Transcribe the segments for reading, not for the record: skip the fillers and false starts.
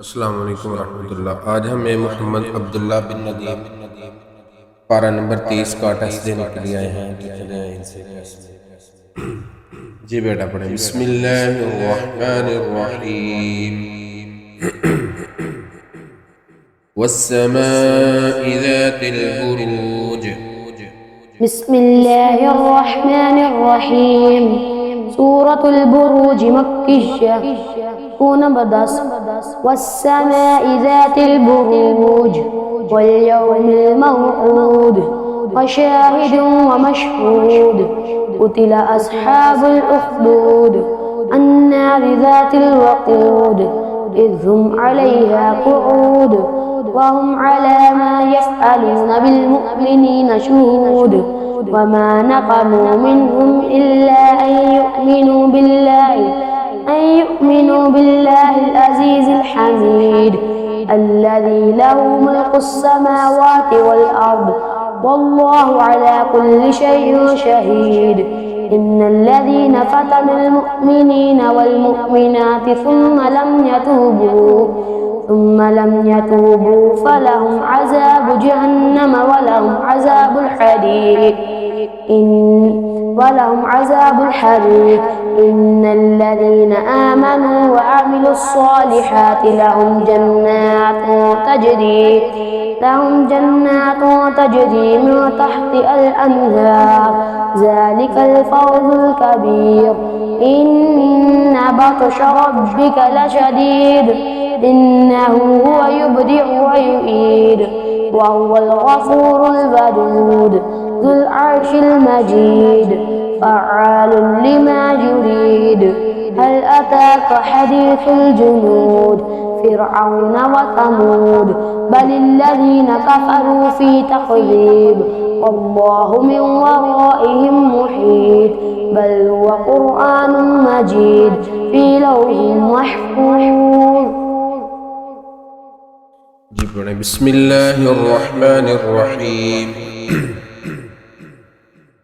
अस्सलाम वालेकुम रहमतुल्लाह। आज हमें मोहम्मद अब्दुल्ला बिन नदीम पारा नंबर 30 का टेस्ट देने के लिए आए हैं। तो चले आए इनसे टेस्ट। जी बेटा पढ़े। बिस्मिल्लाहिर्रहमानिर्रहीम। वस्समाइ ज़ातिल बुरूज। बिस्मिल्लाहिर्रहमानिर्रहीम। सूरतुल बुरूज मक्किय्या कून बदस वस्समाइ ज़ातिल बुरूज वल यौमिल मौऊद वशाहिदिन व मशहूद क़ुतिल अस्हाबुल उख़्दूद अन्नारि ज़ातिल वक़ूद इज़ हुम अलैहा क़ुऊद वहुम अला मा यफ़अलून बिल मुमिनीन शुहूद वमा नक़मू मिनहुम इल्ला अन युमिनू बिल्लाहिल अज़ीज़िल हमीद अल्लज़ी लहू मुल्कुस समावाति वल अर्द वल्लाहु अला कुल्लि शैइन शहीद। इन्नल्लज़ीन फ़तनुल मुमिनीन वल मुमिनाति ثم لم يتوبوا فلهم عذاب جهنم ولهم عذاب الحريق إن الذين آمنوا وعملوا الصالحات لهم جنات تجري من تحتها الأنهار ذلك الفوز الكبير. إن بطش ربك لشديد إنه هو يبدئ ويعيد وهو الغفور الودود ذو العرش المجيد فعال لما يريد. هل أتاك حديث الجنود فرعون وثمود بل الذين كفروا في تكذيب والله من ورائهم محيط بل هو قرآن مجيد في لوح محفوظ. बिस्मिल्लाहिर्रहमानिर्रहीम।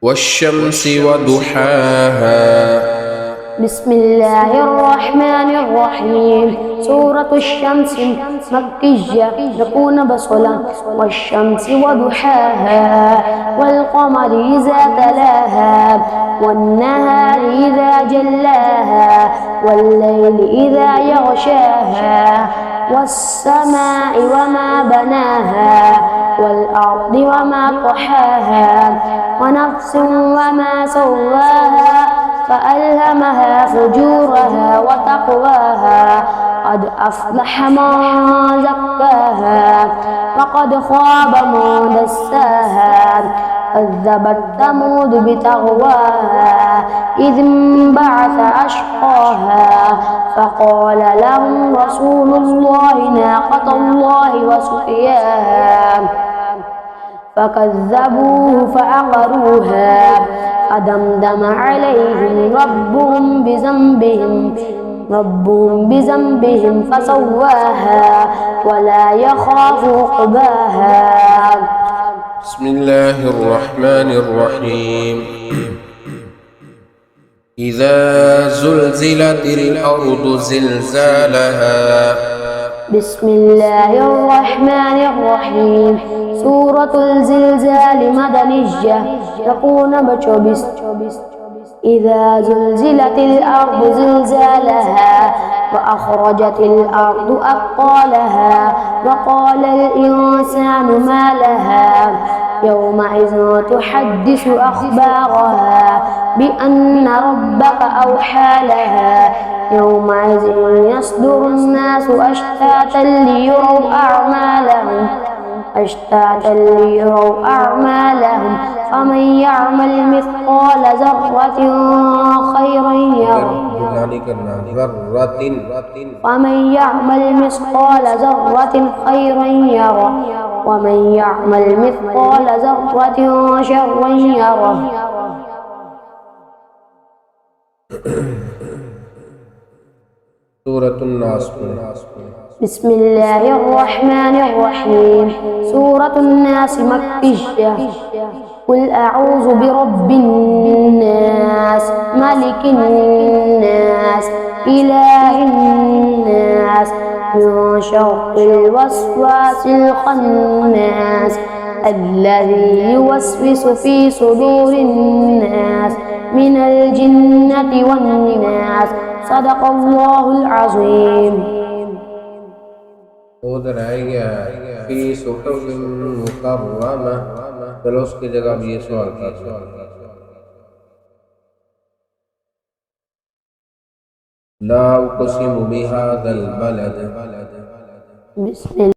वश्शम्सि वदुहाहा। बिस्मिल्लाहिर्रहमानिर्रहीम। सूरतुश शम्स मक्किय्या यकून बसला वश्शम्सि वदुहाहा वल क़मरि इज़ा तलाहा वन्नहारि इज़ा जल्लाहा वल्लैलि इज़ा यग़शाहा वस्समाइ वमा बनाहा والأرض وما طحاها ونفس وما سواها فألهمها فجورها وتقواها قد أفلح من زكاها وقد خاب من دساها كذبت ثمود بطغواها إذ انبعث أشقاها فقال لهم رسول الله ناقة الله وسقياها فكذبوه فعقروها فدمدم عليهم ربهم بذنبهم فسواها ولا يخاف عقباها. بسم الله الرحمن الرحيم. إذا زلزلت الأرض زلزالها. بسم الله الرحمن الرحيم. سورة الزلزال مدنية يكون بچوبيس. إذا زلزلت الأرض زلزالها وأخرجت الأرض أثقالها وقال الإنسان ما لها يومئذ تحدث أخبارها بأن ربك أوحى لها يومئذ يصدر الناس أشتاتا ليروا أعمالهم فمن يعمل مثقال ذرة خيرا يره ومن يعمل مثقال ذرة شرا يره. سورة الناس. بسم الله الرحمن الرحيم. سورة الناس مكية. قل أعوذ برب الناس ملك الناس إله الناس من شر الوسواس الخناس الذي يوسوس في صدور الناس من الجنة والناس صدق الله العظيم। उधर रह गया फी सुहुफ मुकर्रमा। चलो उसकी जगह अब ये सवाल कीजिए। ला उक़सिमु बिहाज़ल बलद। बिस्मिल्लाह।